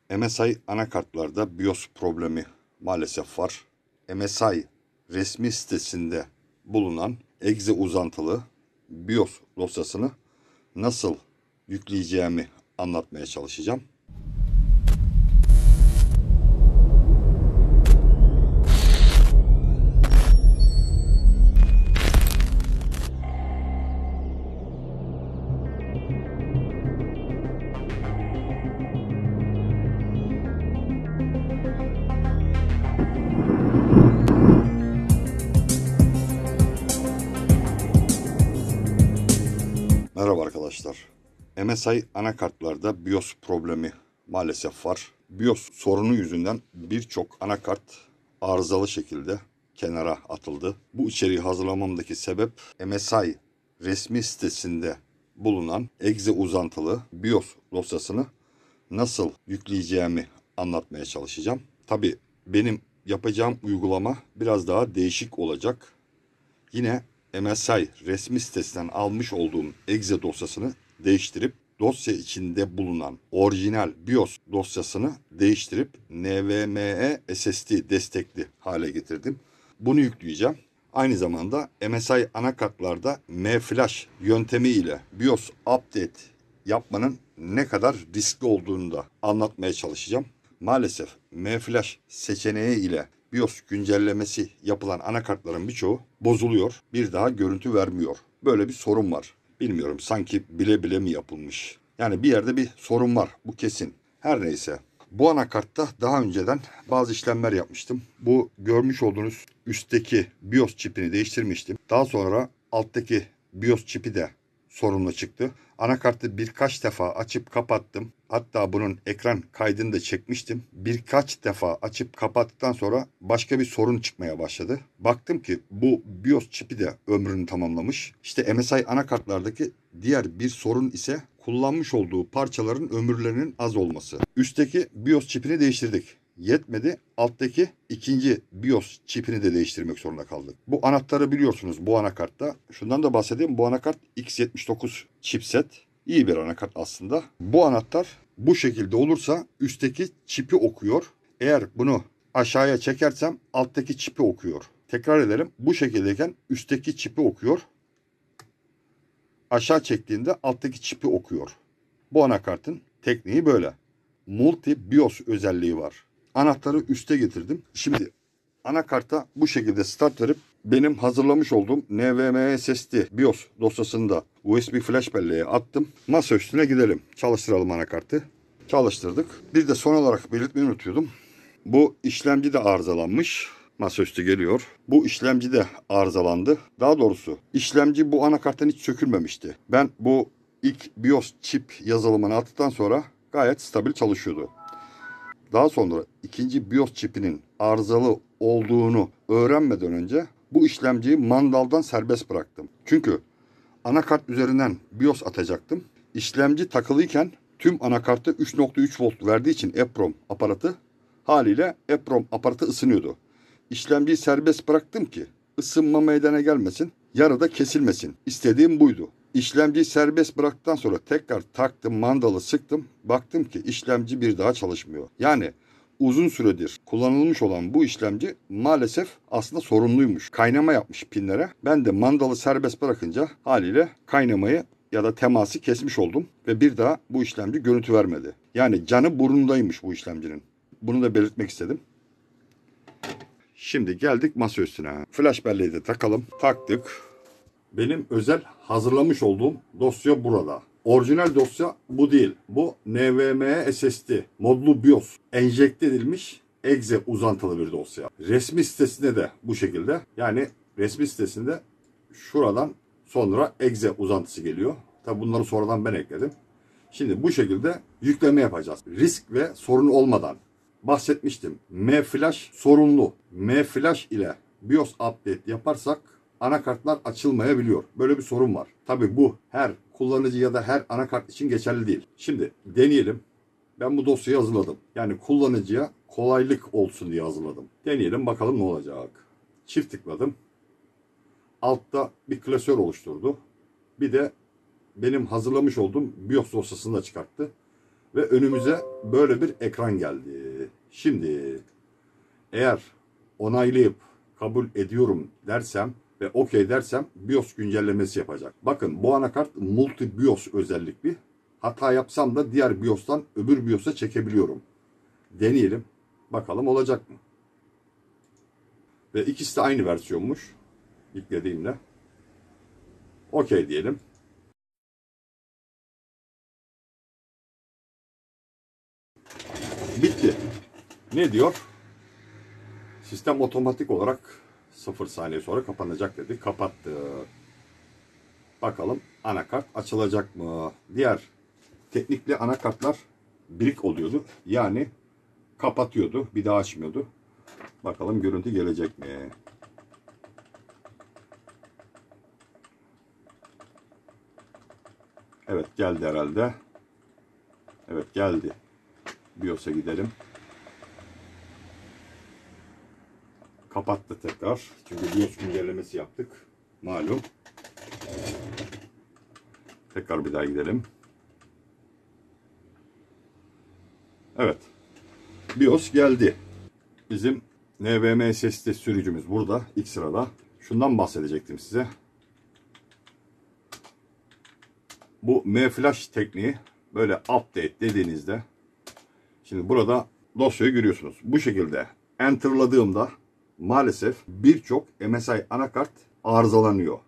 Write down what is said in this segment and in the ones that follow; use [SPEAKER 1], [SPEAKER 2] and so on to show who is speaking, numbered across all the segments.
[SPEAKER 1] MSI anakartlarda BIOS problemi maalesef var. MSI resmi sitesinde bulunan exe uzantılı BIOS dosyasını nasıl yükleyeceğimi anlatmaya çalışacağım. Merhaba arkadaşlar. MSI anakartlarda BIOS problemi maalesef var. BIOS sorunu yüzünden birçok anakart arızalı şekilde kenara atıldı. Bu içeriği hazırlamamdaki sebep MSI resmi sitesinde bulunan exe uzantılı BIOS dosyasını nasıl yükleyeceğimi anlatmaya çalışacağım. Tabii benim yapacağım uygulama biraz daha değişik olacak. Yine MSI resmi sitesinden almış olduğum exe dosyasını değiştirip dosya içinde bulunan orijinal BIOS dosyasını değiştirip NVMe SSD destekli hale getirdim. Bunu yükleyeceğim. Aynı zamanda MSI anakartlarda M-Flash yöntemi ile BIOS update yapmanın ne kadar riskli olduğunu da anlatmaya çalışacağım. Maalesef M-Flash seçeneği ile BIOS güncellemesi yapılan anakartların birçoğu bozuluyor. Bir daha görüntü vermiyor. Böyle bir sorun var. Bilmiyorum, sanki bile bile mi yapılmış? Yani bir yerde bir sorun var. Bu kesin. Her neyse. Bu anakartta daha önceden bazı işlemler yapmıştım. Bu görmüş olduğunuz üstteki BIOS çipini değiştirmiştim. Daha sonra alttaki BIOS çipi de sorunlu çıktı. Anakartı birkaç defa açıp kapattım. Hatta bunun ekran kaydını da çekmiştim. Birkaç defa açıp kapattıktan sonra başka bir sorun çıkmaya başladı. Baktım ki bu BIOS çipi de ömrünü tamamlamış. İşte MSI anakartlardaki diğer bir sorun ise kullanmış olduğu parçaların ömürlerinin az olması. Üstteki BIOS çipini değiştirdik. Yetmedi. Alttaki ikinci BIOS çipini de değiştirmek zorunda kaldık. Bu anahtarı biliyorsunuz bu anakartta. Şundan da bahsedeyim. Bu anakart X79 chipset. İyi bir anakart aslında. Bu anahtar bu şekilde olursa üstteki çipi okuyor. Eğer bunu aşağıya çekersem alttaki çipi okuyor. Tekrar edelim. Bu şekildeyken üstteki çipi okuyor. Aşağı çektiğinde alttaki çipi okuyor. Bu anakartın tekniği böyle. Multi BIOS özelliği var. Anahtarı üste getirdim. Şimdi anakarta bu şekilde start verip benim hazırlamış olduğum NVMe SSD BIOS dosyasını da USB flash belleğe attım. Masa üstüne gidelim. Çalıştıralım anakartı. Çalıştırdık. Bir de son olarak belirtmeyi unutuyordum. Bu işlemci de arızalanmış. Masaüstü geliyor. Bu işlemci de arızalandı. Daha doğrusu işlemci bu anakarttan hiç sökülmemişti. Ben bu ilk BIOS çip yazılımını attıktan sonra gayet stabil çalışıyordu. Daha sonra ikinci BIOS çipinin arızalı olduğunu öğrenmeden önce bu işlemciyi mandaldan serbest bıraktım. Çünkü anakart üzerinden BIOS atacaktım. İşlemci takılıyken tüm anakartı 3.3 volt verdiği için EPROM aparatı haliyle EPROM aparatı ısınıyordu. İşlemciyi serbest bıraktım ki ısınma meydana gelmesin, yarıda kesilmesin. İstediğim buydu. İşlemciyi serbest bıraktıktan sonra tekrar taktım, mandalı sıktım. Baktım ki işlemci bir daha çalışmıyor. Yani uzun süredir kullanılmış olan bu işlemci maalesef aslında sorunluymuş. Kaynama yapmış pinlere. Ben de mandalı serbest bırakınca haliyle kaynamayı ya da teması kesmiş oldum ve bir daha bu işlemci görüntü vermedi. Yani canı burnundaymış bu işlemcinin. Bunu da belirtmek istedim. Şimdi geldik masa üstüne. Flash belleği de takalım. Taktık. Benim özel hazırlamış olduğum dosya burada. Orijinal dosya bu değil. Bu NVMe SSD modlu BIOS enjekte edilmiş exe uzantılı bir dosya. Resmi sitesinde de bu şekilde. Yani resmi sitesinde şuradan sonra exe uzantısı geliyor. Tabi bunları sonradan ben ekledim. Şimdi bu şekilde yükleme yapacağız. Risk ve sorun olmadan. Bahsetmiştim. M-Flash sorunlu. M-Flash ile BIOS update yaparsak anakartlar açılmayabiliyor. Böyle bir sorun var. Tabii bu her kullanıcı ya da her anakart için geçerli değil. Şimdi deneyelim. Ben bu dosyayı hazırladım. Yani kullanıcıya kolaylık olsun diye hazırladım. Deneyelim bakalım ne olacak. Çift tıkladım. Altta bir klasör oluşturdu. Bir de benim hazırlamış olduğum BIOS dosyasını da çıkarttı. Ve önümüze böyle bir ekran geldi. Şimdi eğer onaylayıp kabul ediyorum dersem ve okey dersem BIOS güncellemesi yapacak. Bakın bu anakart multi BIOS özellikli. Hata yapsam da diğer BIOS'tan öbür BIOS'a çekebiliyorum. Deneyelim. Bakalım olacak mı? Ve ikisi de aynı versiyonmuş. Yüklediğimde. Okey diyelim. Bitti. Ne diyor? Sistem otomatik olarak 0 saniye sonra kapanacak dedi. Kapattı. Bakalım anakart açılacak mı? Diğer teknikli anakartlar birik oluyordu. Yani kapatıyordu. Bir daha açmıyordu. Bakalım görüntü gelecek mi? Evet geldi herhalde. Evet geldi. BIOS'a gidelim. Kapattı tekrar. Çünkü BIOS güncellemesi yaptık. Malum. Tekrar bir daha gidelim. Evet. BIOS geldi. Bizim NVMe SSD sürücümüz burada. İlk sırada. Şundan bahsedecektim size. Bu M-Flash tekniği böyle update dediğinizde şimdi burada dosyayı görüyorsunuz. Bu şekilde enter'ladığımda maalesef birçok MSI anakart arızalanıyor.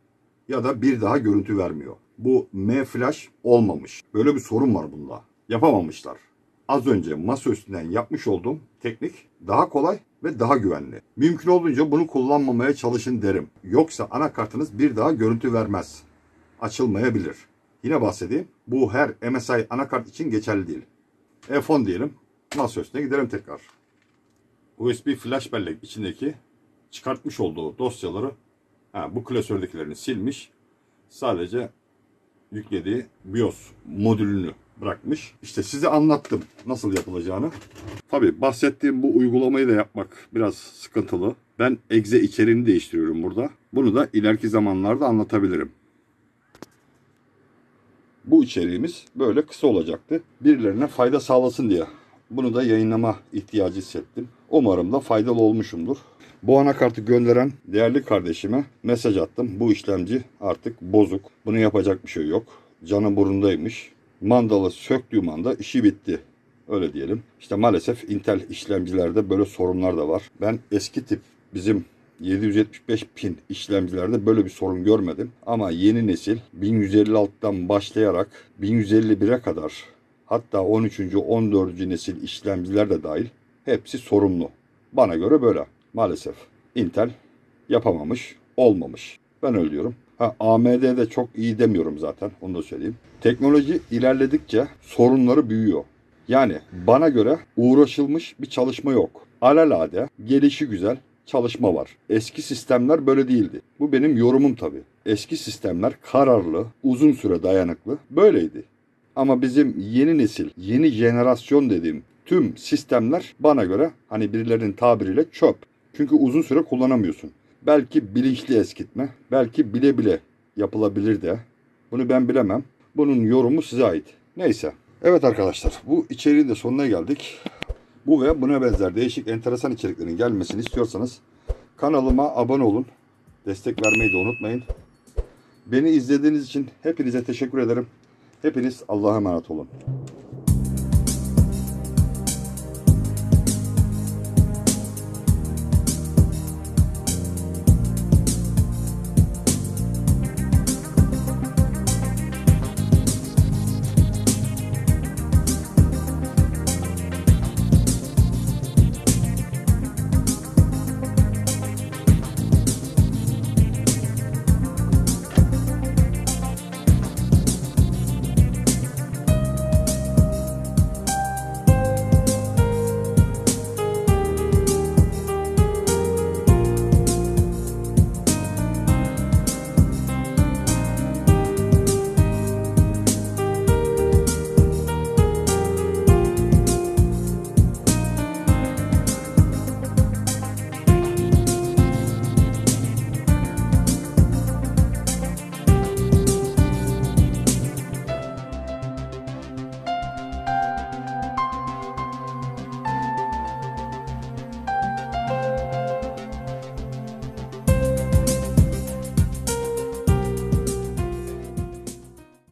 [SPEAKER 1] Ya da bir daha görüntü vermiyor. Bu M-Flash olmamış. Böyle bir sorun var bunda. Yapamamışlar. Az önce masa üstünden yapmış olduğum teknik daha kolay ve daha güvenli. Mümkün olduğunca bunu kullanmamaya çalışın derim. Yoksa anakartınız bir daha görüntü vermez. Açılmayabilir. Yine bahsedeyim. Bu her MSI anakart için geçerli değil. F10 diyelim. Masa üstüne gidelim tekrar. USB flash bellek içindeki çıkartmış olduğu dosyaları bu klasördekilerini silmiş. Sadece yüklediği BIOS modülünü bırakmış. İşte size anlattım nasıl yapılacağını. Tabii bahsettiğim bu uygulamayı da yapmak biraz sıkıntılı. Ben exe içeriğini değiştiriyorum burada. Bunu da ileriki zamanlarda anlatabilirim. Bu içeriğimiz böyle kısa olacaktı. Birilerine fayda sağlasın diye bunu da yayınlama ihtiyacı hissettim. Umarım da faydalı olmuşumdur. Bu anakartı gönderen değerli kardeşime mesaj attım. Bu işlemci artık bozuk. Bunu yapacak bir şey yok. Canı burundaymış. Mandalı söktüğüm anda işi bitti. Öyle diyelim. İşte maalesef Intel işlemcilerde böyle sorunlar da var. Ben eski tip bizim 775 pin işlemcilerde böyle bir sorun görmedim. Ama yeni nesil 1156'dan başlayarak 1151'e kadar hatta 13. 14. nesil işlemciler de dahil hepsi sorunlu. Bana göre böyle. Maalesef Intel yapamamış, olmamış. Ben öyle diyorum. AMD de çok iyi demiyorum zaten. Onu da söyleyeyim. Teknoloji ilerledikçe sorunları büyüyor. Yani bana göre uğraşılmış bir çalışma yok. Alelade, gelişi güzel çalışma var. Eski sistemler böyle değildi. Bu benim yorumum tabii. Eski sistemler kararlı, uzun süre dayanıklı. Böyleydi. Ama bizim yeni nesil, yeni jenerasyon dediğim tüm sistemler bana göre hani birilerinin tabiriyle çöp. Çünkü uzun süre kullanamıyorsun. Belki bilinçli eskitme, belki bile bile yapılabilir de. Bunu ben bilemem. Bunun yorumu size ait. Neyse. Evet arkadaşlar, bu içeriğin de sonuna geldik. Bu ve buna benzer değişik enteresan içeriklerin gelmesini istiyorsanız kanalıma abone olun. Destek vermeyi de unutmayın. Beni izlediğiniz için hepinize teşekkür ederim. Hepiniz Allah'a emanet olun.